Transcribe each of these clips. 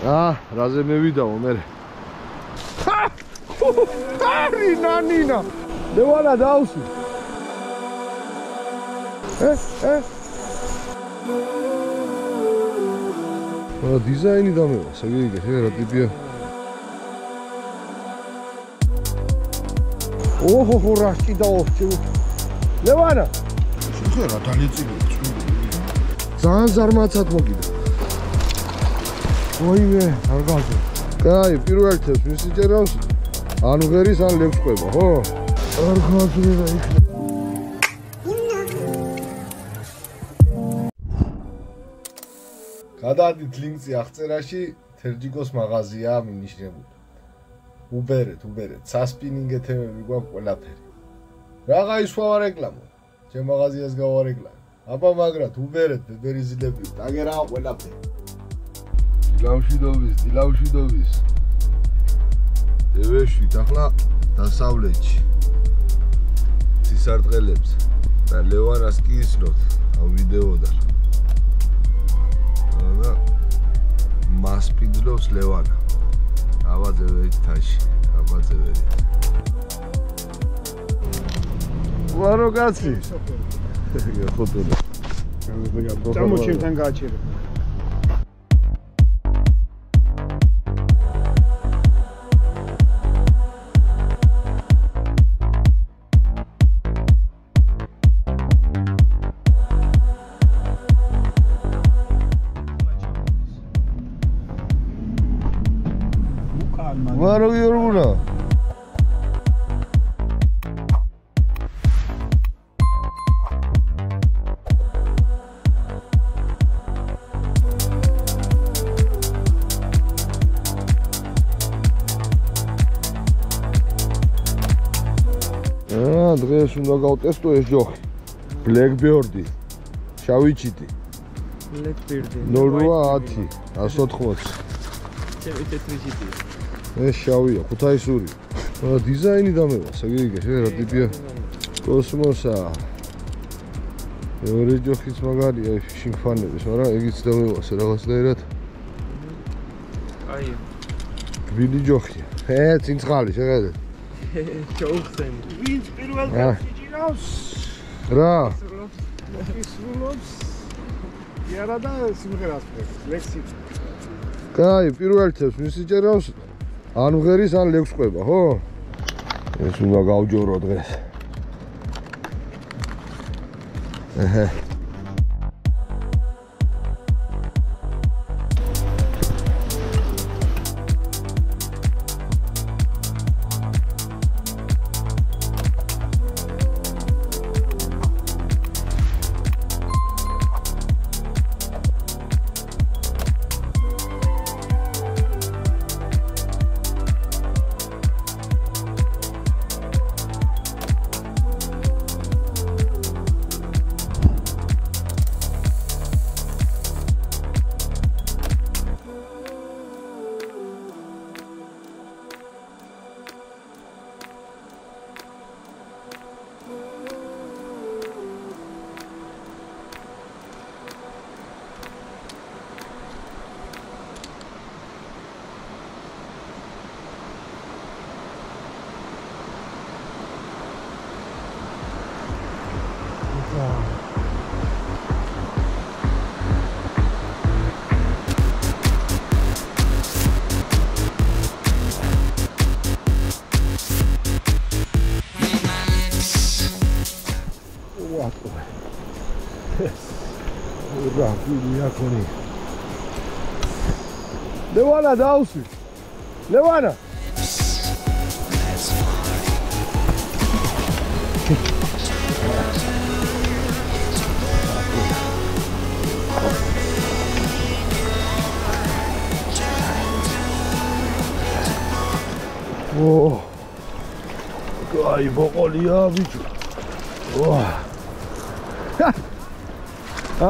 რაზე მე ვიდაო მე. ნანინა. ლევანა დაუსვი. დიზაინი დამევა, საგიგე, რა ტიპია. ოჰო, რა კიდაო. ლევანა. შეხერა დალეწილი. ძალიან ზარმაცად მოგიდა. ოიმე, არ გავზო. კაი, პირველ თემს მისი ჭერავს. ან ღერის, ან ლევს ყვება, ხო? არ გავზრება იქ. გადაადით ლინკი აღწერაში, თერჯიკოს მაღაზიაა მინიშნებული. უბერეთ, სასპინინგ თემები გვაქვს ყველაფერი. რაღა ისვა რეკლამო. ჩემ მაღაზიას გავარეკლამე. აბა მაგრად უბერეთ, ბებერიზილები, დაგერაა ყველაფერი. დილავშვიდობის. ევეშვით ახლა დასავლეთში. ცისარტყელებს და ლევანას კი ისნოთ ამ ვიდეოდან. და მასპინძლობს ლევანა. აბაძე ვერით თაში, აბაძე ვერით. ვარო კაცი. ხოთოლა. წამოჩერთან გააჩერე. ვარო იორუნა. დღეს უნდა გავტესტო ეს ჯოხი. Blackbird-ი. შავიჩიტი. Blackbird-ი. 0810 180. ჩემი თეთრი ჩიტია. ეს შავია, ქუთაისური. დიზაინი დამევა, საგიგე, რა ტიპია. კოსმოსა. ორი ჯოხიც მაგარია, შინფანების, მაგრამ ეგიც დამევას რაღაცნაირად. აია. გვილი ჯოხია. წინწყალი, შეხედეთ. ჩაუხსენი. ვინც პირველ დღეს იჭირავს? რა? ისრულობს. იარა და სიმღერას წერს, ლექსით. კაი, პირველ თემს ვინც იჭერავს? ან ღერის, ან ლევს ყვება, ხო? ეს უნდა გავჯორო დღეს. ლევანა დაუსვი. ლევანა. ო. კაი ბოყოლია ბიჭო. ვა.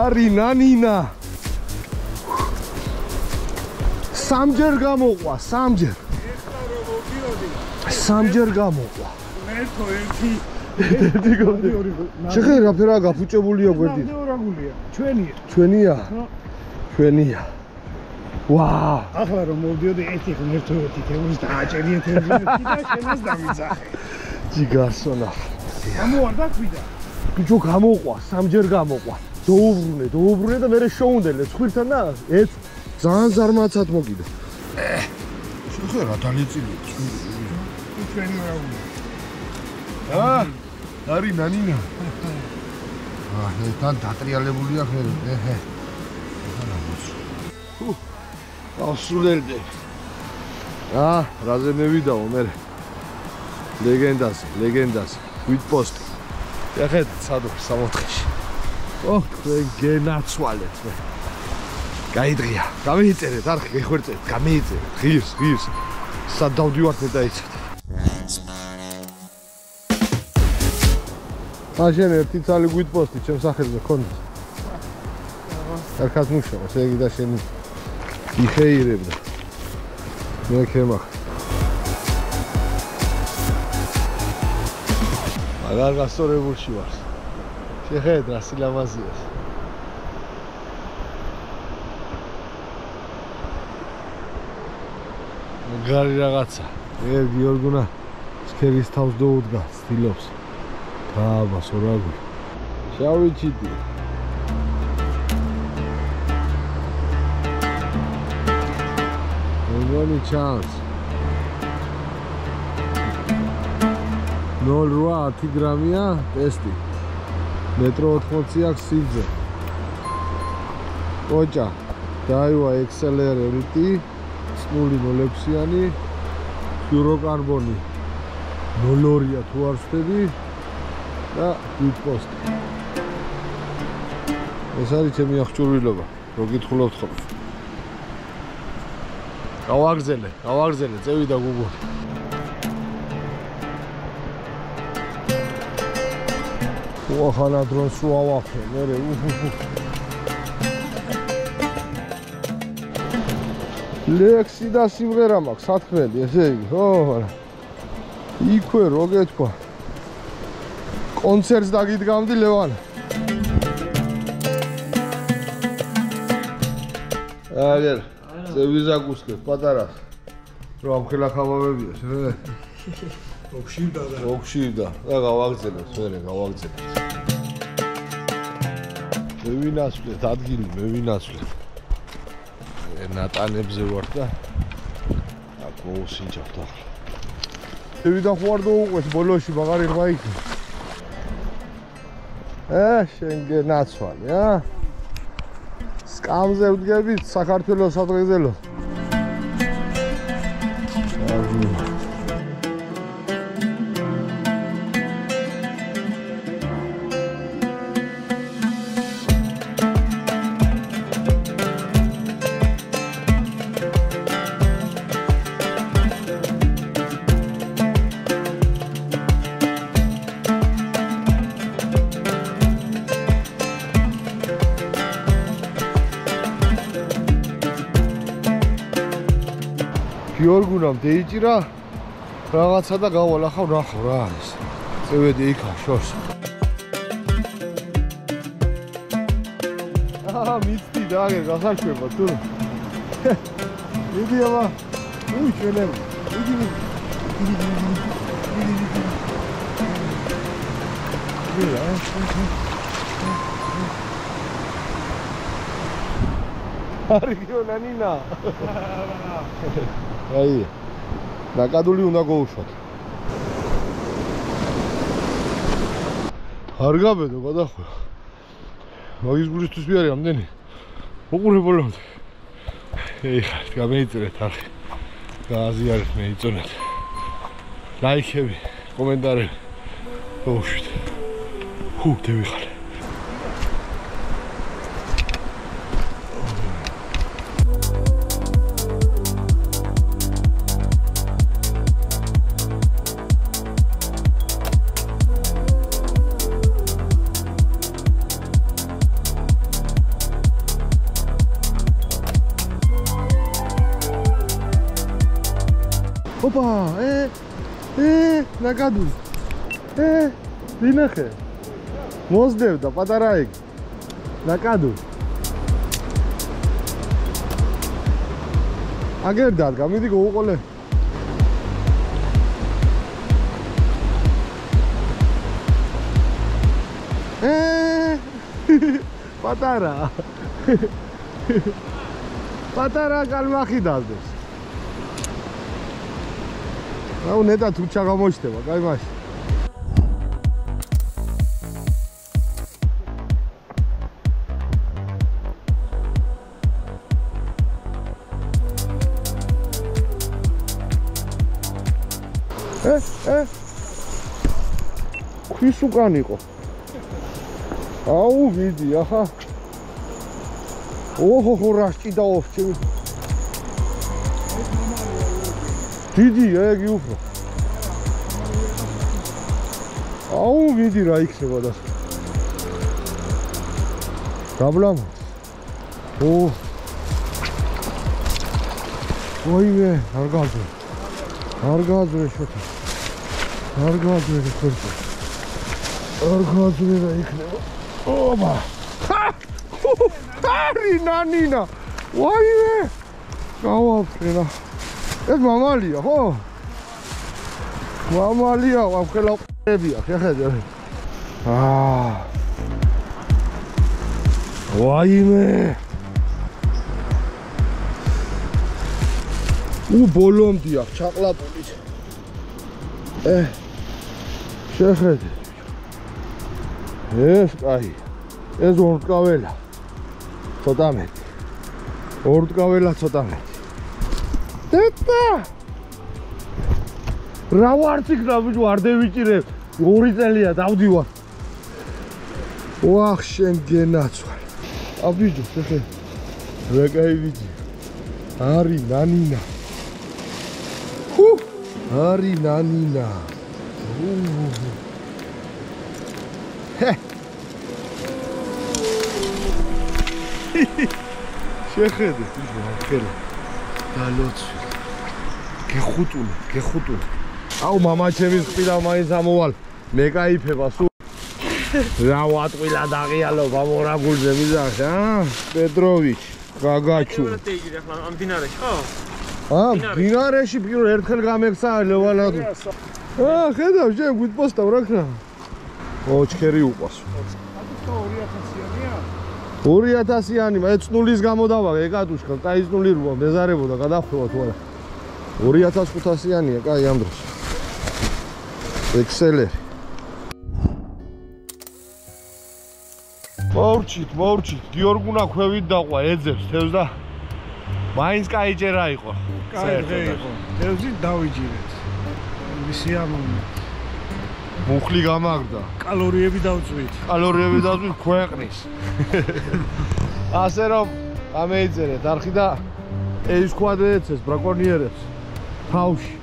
არი ნანინა. სამჯერ გამოყვა, სამჯერ. სამჯერ გამოყვა. მერტო ერთი. შეხედე რა ფერაა გაფუჭებულია გვერდით. ნამდვილია, ჩვენია. ჩვენია? ჩვენია. ვაუ. ახლა რომ მოვდიოდი ერთი ღმერთოეთი თემის დააჭერიეთ ერთი და შენას დამიძახე. ჯიგასონა. ამოვარდა ქვიდა. ბიჭო გამოყვა, სამჯერ გამოყვა. დაუბრუნე და მერე შოუნდელე ცხვირთან და ეს ძალიან ზარმაცად მოკიდა. შეხე რა დალეწილი. ჩვენი რაუნდი. არის ნანინა. თან დატრიალებულია ხერე. ავსულელდე. რაზე მევიდაო მე. ლეგენდას. ვიტპოსტი. ეხეთ სადო 64-ში. თქვენ გენაცვალეთ მე. გაიდღია. გამიწერეთ, არხი გეხვერწეთ, გამიწერეთ. ღირს. სად დავდივართ მე დაიცეთ. მაშინ ერთი ცალი ვიტპოსტი ჩემს სახელზე ქონდა. კარგად მუშაობა, შეგი და შენი იხეირებდა. მე ქემახ. მაგარ გასწორებულში ვარ. შეხედ რა სილამაზია. მაგარი რაღაცა. გიორგუნა სქერის თავს დაუდგა, სტილობს. დააბას ორაგული. შავიჩიტი. მოგონი ჩანს. 0.8 გრამია ტესტი. მეტრო 80 აქვს სიძე. ოჯა. დაივა XLR-ი, სმული 0-იანი, ფლუოროკარბონი 0.2-ია თუ არ ვხდები და ვიტპოსტი. ეს არის ჩემი აღჭურვილობა, რო გითხულობთ ხოლმე. გავაგრძელე, წევი და გუგოლი. ახლა დროს ვავაფე, მერე ლექსი და სიმღერა მაქვს, სათქმელი, ესე იგი, იქვე რო გეთქვა. კონცერტს დაგიდგამდი ლევან. აგერ, ზევიზაკუსკე, პატარა. რო ამხელა ხამამებია, შე. მოგშივდა და გავაგზელებ, მერე გავაგზელებ. მევინაცვლეთ ადგილი, ნატანებზე ვარ და აქ მოუსინჯავთ ახლა. შევიდა ხوار დაუყვეს ბოლოში მაგარი რვა იქ. შენ გენაცვალი, სკამზე ვდგებით საქართველოს სადღეგრძელო. გიორგუნამ დეიჭირა რაღაცა და გავალახავ ნახავ რა არის. წევედი იქა შორს. მიცდი და აგერ გასაშვება თუ. მიდი აბა. შენებ. მიდი. არიგო ნანინა. აი ნაკადული უნდა გოუშვათ. არ გაბედო გადახვე. მაგის გულისთვის ვიარი ამდენი. უყურებელობთ. ეხლა გამეიწერეთ არხი. გააზიარეთ მე იწონეთ. ლაიქები, კომენტარები. გოუშვით. დევიხარ. Opa, ნაკადული. ვინახე. მოსდევდა პატარა ეგ. ნაკადული. აგერ დადგა, მიდი გოუყოლე. პატარა. პატარა კალმახი დადდეს. აუ ნეტა თუ ჩაღამოჩდება, კაი მაშინ. ქვის უკან იყო. აუ ვიდი ახლა. ოჰო რა სჭიდაობს ჩემი. დიდი ეგი უფრო. აუ ვიდი რა იქნება და. დაბლამ. ო. ოიმე, არ გაძვე. არ გაძვე შოთა. არ გაძვე ხერხი. არ გაძვე რა იქნება. ობა. არი ნანინა. ვაიმე. გავაფრენა. ეს მამალია, ხო? მამალია, ვაფხელა ყებია, შეხედე. ვაიმე. ბოლომდე აქვს ჩაყლაპულით. შეხედე. ეს კაი. ეს ორტკაველა. ცოტა მეტი. ორტკაველა ცოტა მეტი. დედა! რა ვარციქნა ბიჭო, არ დევიჭირე. 2 წელია დავდივარ. ვახ შენ გენაცვალ. აბიჯო, შეხედე. რა კაი ბიჭი. არი ნანინა. არი ნანინა. შეხედე, ხელი. დალოცვი. გეხუტული. აუ მამა ჩემის ყიდა მაინც ამოვალ. მე кайფება სულ. რა ვატყვილა დაღიალო გამორაგულზე მიზახე, პეტროვიჩ, გაგაჩუ. ამ დინარეში, ხო? დინარეში პირველ ერთხელ გამექცა ლევანად. ხედავ შენ გვიტპოსტავ რა ქნა. ოჩქერი უყვას. 2000-იანი, ეცნულის გამოდავა, ეკატუშკა, კაი ეცნული როა, მეზარებოდა, გადახვევა თუ არა. 2500-იანია, კაი ამ დროს. ექსელერი. მორჩით, გიორგუნა ქვევით დაყვა, ეძებს თევზს და მაინც კაი ჭერა იყო. კაი იყო. თევზით დავიჭირეთ. ვისიამოვნე. მუხლი გამაგდა. კალორიები დავწვით ქვეყნის. ასე რომ ამეიწერეთ არხი და ეს კვადრეცეს ბრაკონიერებს თავში.